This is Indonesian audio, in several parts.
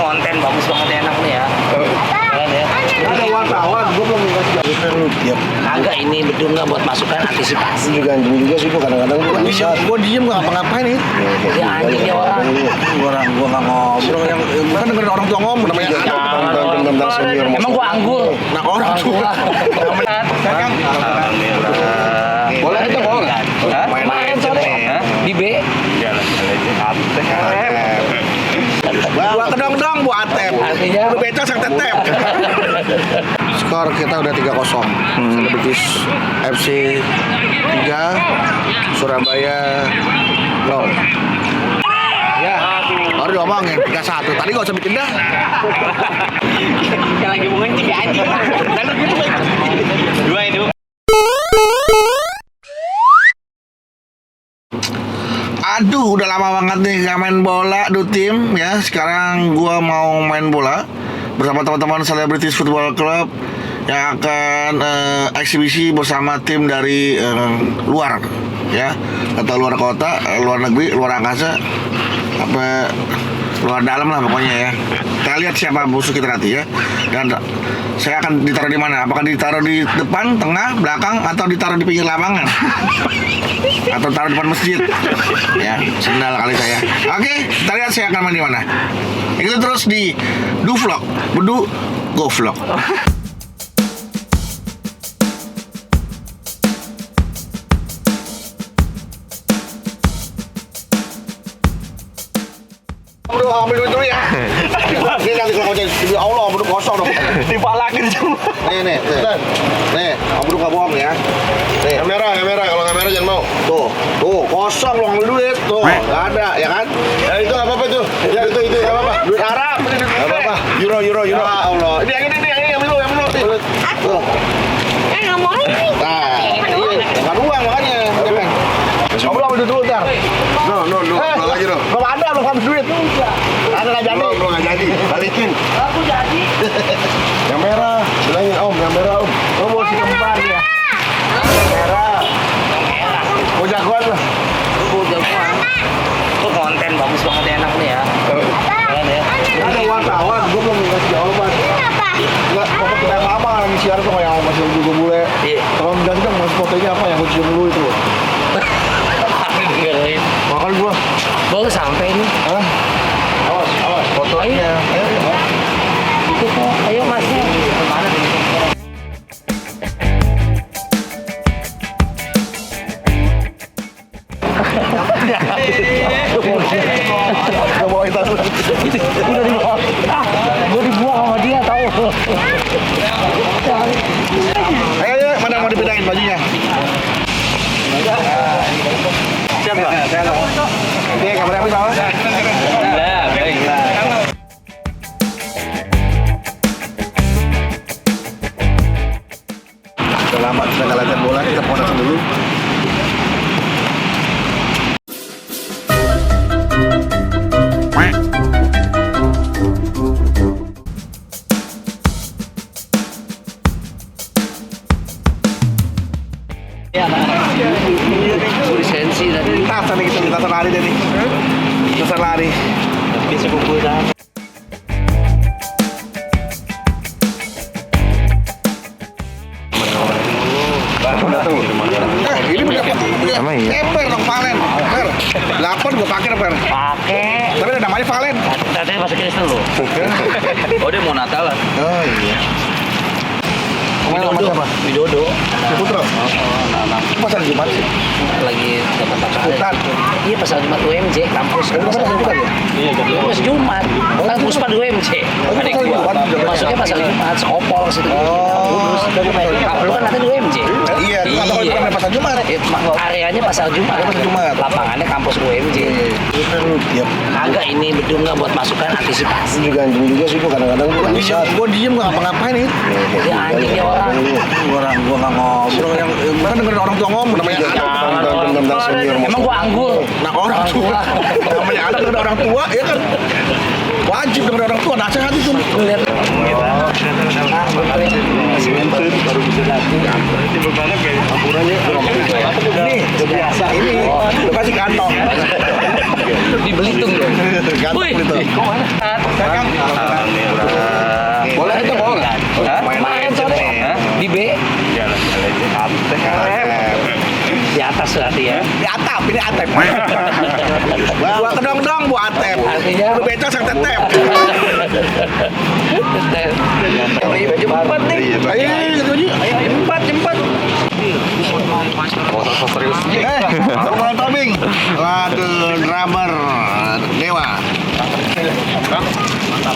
konten bagus banget enak nih ya. Keren ya. Ada wartawan, gue belum dikasih lu tiap. Agak ini bedung nggak buat masukan antisipasi. Juga anjing juga sih, gue kadang-kadang gue nggak bisa. Gue diem nggak ngapa-ngapain nih. Ya anjing dia orang. Gue nggak ngomong. Yang kan dengerin orang tua ngomong namanya. Tentang senior. Emang gua anggul. Nah orang tua. Alhamdulillah. Boleh itu boleh. Main sore di B. Gua kedong-dong buat Atep. Artinya Lu becos yang tetep. Skor kita udah 3-0. Selebritis FC 3, Surabaya 0. Ya, baru diomongin 3-1. Tadi gak usah bikin dah. Kita lagi ngomongin 3 aja. Dua itu. Aduh, udah lama banget nih gak main bola, tim ya. Sekarang gua mau main bola bersama teman-teman Celebrities Football Club yang akan eksibisi bersama tim dari luar ya, atau luar kota, luar negeri, luar angkasa, apa luar dalam lah pokoknya ya. Kita lihat siapa musuh kita nanti ya. Dan saya akan ditaruh di mana? Apakah ditaruh di depan, tengah, belakang, atau ditaruh di pinggir lapangan? Atau taruh di depan masjid? Ya, sendal kali saya. Oke, kita lihat saya akan main di mana. Itu terus di Vlog, Bedu Go Vlog. Bro, ambil duit dulu ya. Ini nanti kalau ngomongin demi Allah, bro kosong dong. Dipalakin semua. Nih, bro nggak bohong ya. Nih, Kamera, kalau kamera jangan mau. tuh kosong loh ambil duit, tuh nggak ada ya kan? Ya itu nggak apa-apa tuh. Ya itu nggak apa-apa. Duit Arab, Nggak apa-apa. Euro. Ya Allah, ini yang ini ambil dulu. Tuh. Nggak mau ini. Nah, bukan uang makanya. Kamu ambil duit dulu ntar. No, pulang aja no. Belum ada, belum habis duit. Ada nggak jadi? Belum nggak jadi. Balikin. Aku jadi. Yang merah. Bilangin Om, yang merah Om. Kamu mau si kembar ya? Merah. Mau jagoan lah. Itu konten bagus banget enak nih ya. Keren ya. Ada wartawan, gue belum dikasih jawaban. Kenapa? Nggak, foto kita yang lama yang siar tuh yang masih juga bule. Iya. Kalau nggak sih masih fotonya apa yang gue cium dulu itu. Dengerin. Makan gua. Baru sampai nih. Hah? Awas fotonya. Ayo. Itu kok. Ayo masnya. Kemana nih? Gak bawa itu. Udah dibawa. Gue dibuang sama dia tahu. Ayo, mana mau dibedain bajunya? Siap nggak? Oke, kamera habis awas. Lah, baik. Udah lama kita nggak latihan bola, kita pemanasan dulu. Lisensi tadi. Tas nih kita lari deh nih. Kita lari. Bisa kumpul dah. Ini ember dong Valen. Per. 8 gua pakai per. Pakai. Tapi ada namanya Valen. Tadi masuk Kristen lu. Oh dia mau Natalan. Oh iya. Nama siapa? Widodo. Putra. Pasar Jumat sih. Lagi dapat Hutan. Iya pasar Jumat UMJ kampus. Pasar Jumat ya? Iya, pas Jumat. Kan Puspa di UMJ. Adik gua. Masuknya pasar Jumat, Sekopol situ. Oh, Lu kan nanti di UMJ. Iya, itu atau kalau bukan pasar Jumat. Areanya pasar Jumat. Pasar Jumat. Lapangannya kampus UMJ. Iya. Agak ini bedung nggak buat masukan antisipasi. Juga anjing juga sih, gua kadang-kadang gua nggak bisa. Gua diem nggak ngapa-ngapain nih. Ya anjing dia orang. Gua nggak ngomong. Yang kan dengerin orang tua ngomong namanya. Tentang senior. Emang gua anggul. Nah orang tua, namanya anak dengerin orang tua, ya kan wajib dengerin orang tua, nasihat itu. Lihat baru bisa lagi. Nih, udah biasa ini. Udah kasih kantong. Di Belitung loh. Kantong Wih, itu. kok mana? Atep. Di atas berarti ya. Di atap, ini Atep. Gua kedong-dong Bu Atep. Artinya Lu beca sang tetep. Jempat nih. Ayo, Jempat. Serius. Normal Tobing. Waduh, drummer Dewa.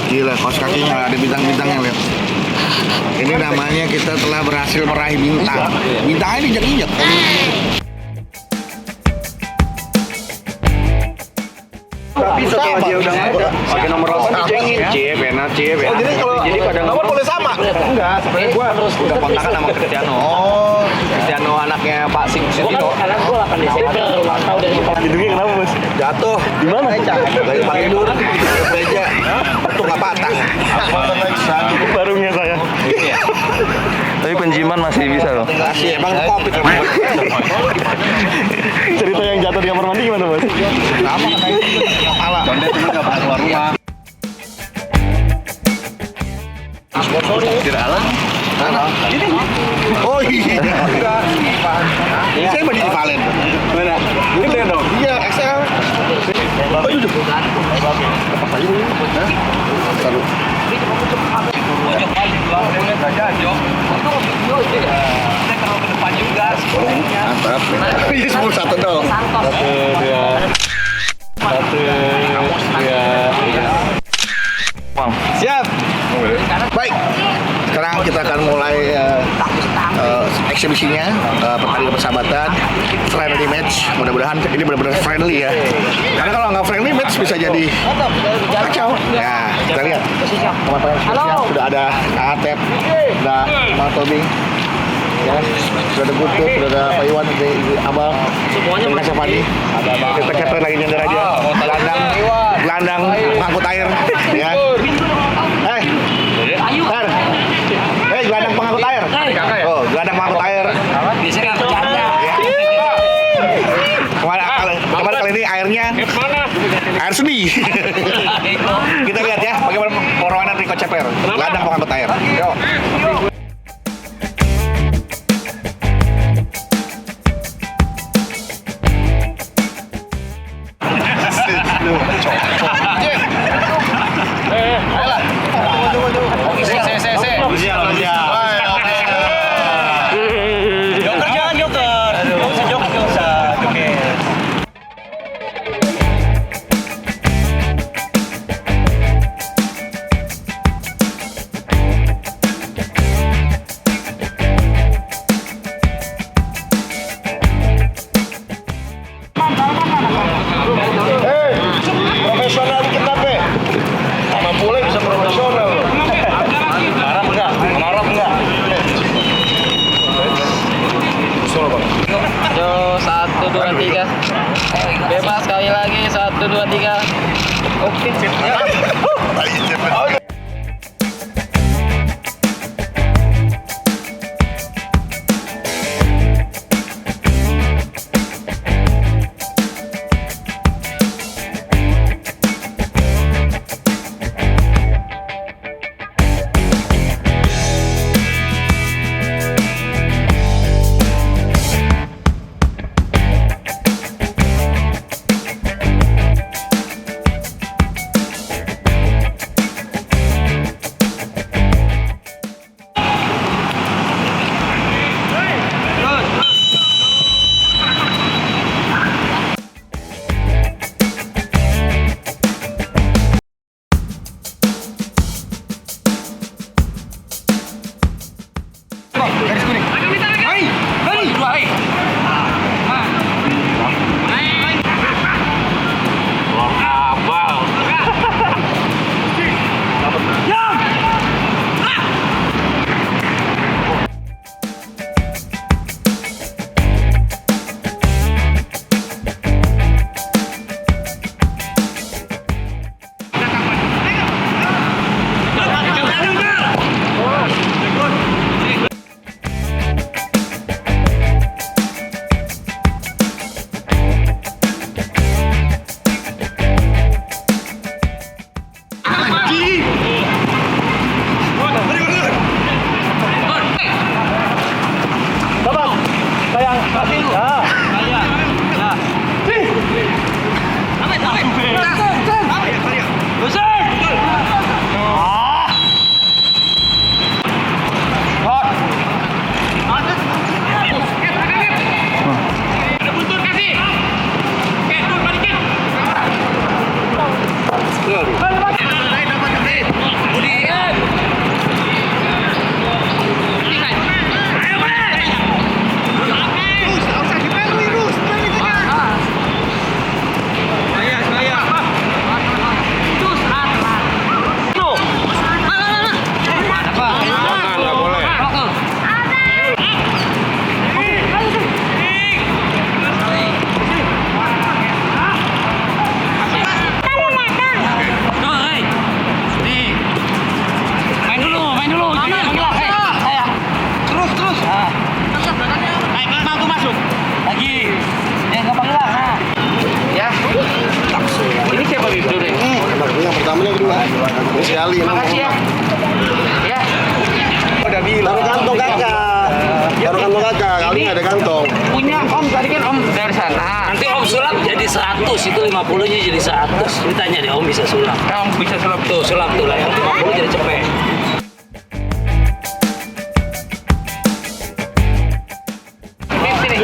Gila, kaos kakinya ada bintang-bintangnya, lihat. Ini namanya kita telah berhasil meraih bintang. Bintangnya diinjak-injak. Tapi setelah dia udah pakai nomor 8 dicengin. Cie, benar. Jadi pada nomor boleh sama. Enggak, sebenarnya gua udah kontakan sama Cristiano. Oh, Cristiano anaknya Pak Sintino. Karena gue 8 Desember ulang tahun dari sekolah. Hidungnya kenapa, Bos? jatuh. Di mana? Dari Pangindur ke meja. Itu nggak patah. Barungnya saya. Tapi penjiman masih bisa loh. Kasih emang covid. Cerita yang jatuh di kamar mandi gimana, Bos? Sama kena itu kepala. Condet itu enggak pernah keluar rumah. Oh iya. Saya beli di Valen. Mana? Gede dong. Iya, XL. Oh iya. Taruh. Mantap. Ini 10-1 dong. Siap. Baik. Sekarang kita akan mulai eksibisinya, pertandingan persahabatan, friendly match. Mudah-mudahan ini benar-benar friendly ya. Karena kalau nggak friendly match bisa jadi kacau. Ya, kita lihat. Teman-teman sudah ada Atep, sudah Bang Tobing, ya, sudah ada Gutuk, sudah ada Pak Iwan, ada Abang, semuanya masih Fadi. Kita captain lagi nyender aja. Gelandang pengangkut air, ya. Gelandang pengangkut air. Oh, gelandang pengangkut air. Biasanya kan bercanda. Kemarin kali ini airnya air seni. Kita lihat ya bagaimana perlawanan Rico Ceper. Gelandang pengangkut air. Yo. Sayang. Terus. Nah, Mampu masuk. lagi. Nggak panggil lah. Nah. Ya. Ini siapa Bibdu nih? Yang pertama yang kedua. Ini sekali. Makasih ya. Ya. Udah bilang. Taruh kantong kakak. Taruh kantong kakak. Kali ini ada kantong. Punya Om tadi kan Om dari sana. Nanti Om sulap jadi 100, itu 50-nya jadi 100. Ditanya deh Om bisa sulap. Om bisa sulap Tuh sulap tuh lah, yang 50 jadi cepet. Sini.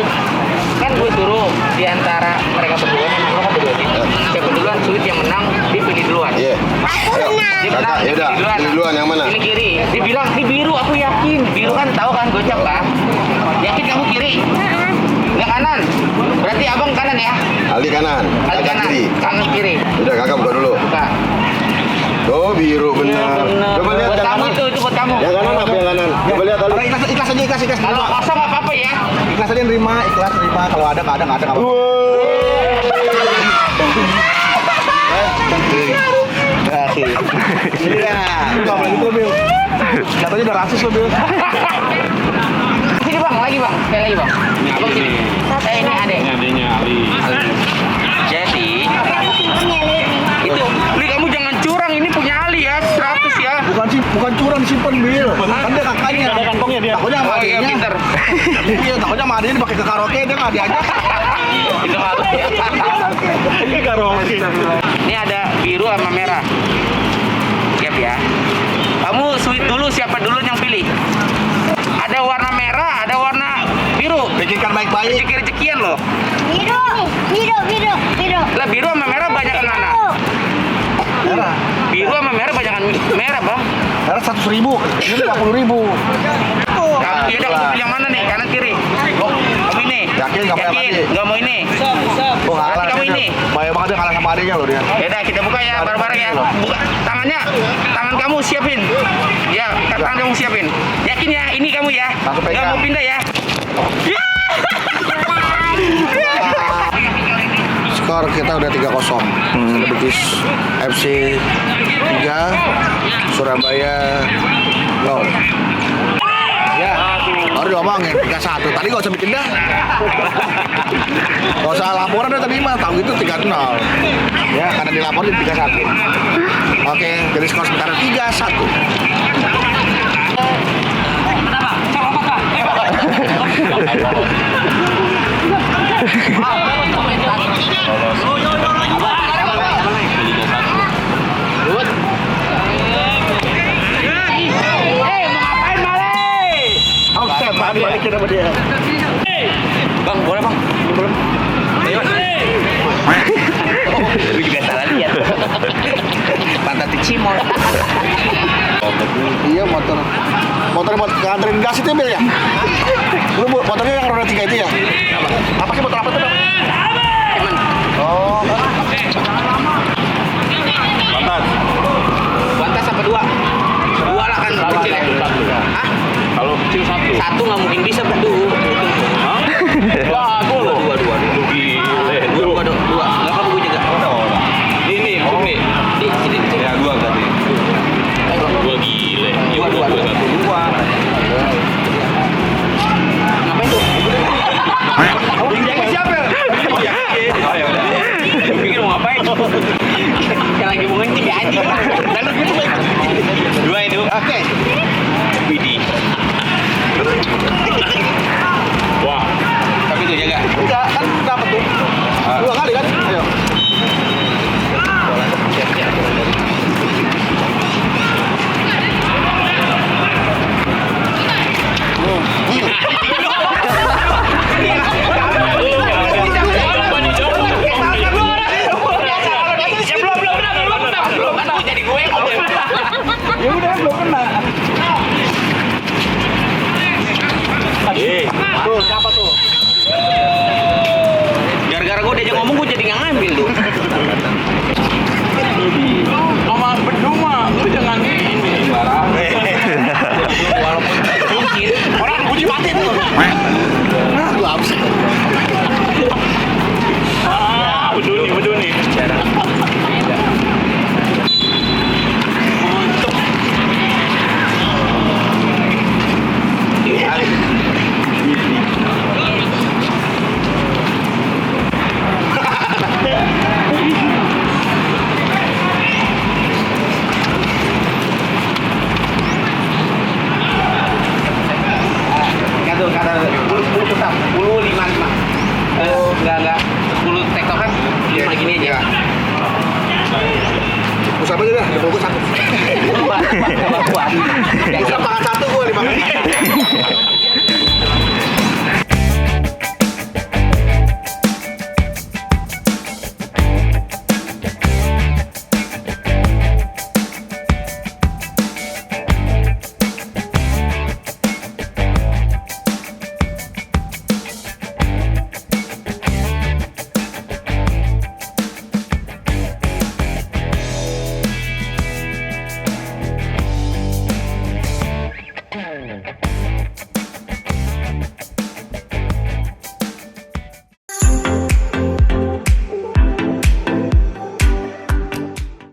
Kan gue suruh di antara mereka berdua nih, mereka berdua sih. Siapa duluan sulit yang menang, dia pilih duluan. Iya. Dia menang, Kakak, dia yaudah. Pilih duluan yang mana? Pilih kiri. Dia bilang, ini biru, aku yakin. Biru kan tahu kan, gocap kan. Yakin kamu kiri? Nggak kanan. Berarti abang kanan ya? Ali kanan. Ali Kakak kanan. kiri. Kanan kiri. Udah kakak buka dulu. Buka. Oh biru benar. Coba lihat Buat yang kamu kanan. itu buat kamu. Yang kanan apa yang kanan? Coba lihat Ali. Ikhlas aja, ikhlas. Kalau kosong nggak apa-apa ya. Ikhlas aja nerima, ikhlas nerima. Kalau ada, nggak ada, nggak apa-apa. Iya, nggak boleh gitu, Bil. Katanya udah rasis lo, Bil. Sini bang, lagi bang, sekali lagi bang. Abang sini. Ini adek. Adanya Ali. Jadi itu, Li kamu jangan curang. Ini punya Ali ya, 100 ya. Bukan curang disimpan, Bil. Kan dia kakaknya. Ada kantongnya dia. Takutnya sama Oh iya, adiknya. pinter. Iya, takutnya sama adiknya dipakai ke karaoke, dia nggak diajak. Itu malu ya. Ke karaoke. Ini ada biru sama merah. Siap ya. Kamu sweet dulu, siapa dulu yang pilih? Ada warna merah, ada warna biru. Pikirkan baik-baik. Rezeki-rezekian loh. Biru. Lah biru sama merah banyak mana? Merah. Biru sama merah banyak merah bang. Merah 100.000. Ini 50.000. Kamu ya udah kamu pilih yang mana nih? Kanan kiri? Kamu ini? Yakin nggak mau yang tadi? Nggak mau ini? Oh, Berarti kamu ini? Bahaya banget dia kalah sama adiknya loh dia. Ya udah kita buka ya bareng-bareng ya. Buka tangannya, tangan kamu siapin. Ya, tangan kamu siapin. Yakin ya, ini kamu ya. Langsung pegang. Nggak mau pindah ya. Skor kita udah 3-0. Selebritis FC 3, Surabaya 0. Ya, baru diomongin 3-1. Tadi gak usah bikin dah. Gak usah laporan dah tadi mah, tahu itu 3-0. Ya, karena dilaporin 3-1. Oke, jadi skor sementara 3-1. Balikin sama dia. Bang, boleh bang? Boleh. Ayo. Gue juga salah lihat. Pantat cimol. Iya, motor nganterin gas itu Bil ya? Lu motornya yang roda 3 itu ya? Apa sih motor apa tuh? Oh, Bantas apa dua? Dua lah kan kecil ya. Hah? Kalau kecil 1. Satu nggak mungkin bisa berdua. Wah, Dua. gile. Dua. Nggak apa gue juga. Ini, ini. Di sini. Ya, 2 tadi. 2 gile. Iya, 2 1. Ngapain tuh? Yang siapa? Oh, ya. Oh, ya udah. Gue pikir mau ngapain? Yang lagi mau ngencing ya anjing. Lalu gitu baik. 2 itu. Oke. Widih. Wah. Tapi tuh jaga. Enggak, kan dapat tuh. 2 kali kan? Ayo. Ya udah, belum kena. Tuh, siapa tuh? Gara-gara gue diajak ngomong gue jadi nggak ngambil tuh. Sama berdua, lu jangan ini barang. Walaupun mungkin orang uji mati tuh. nah, lu habis. Beduni. kuat.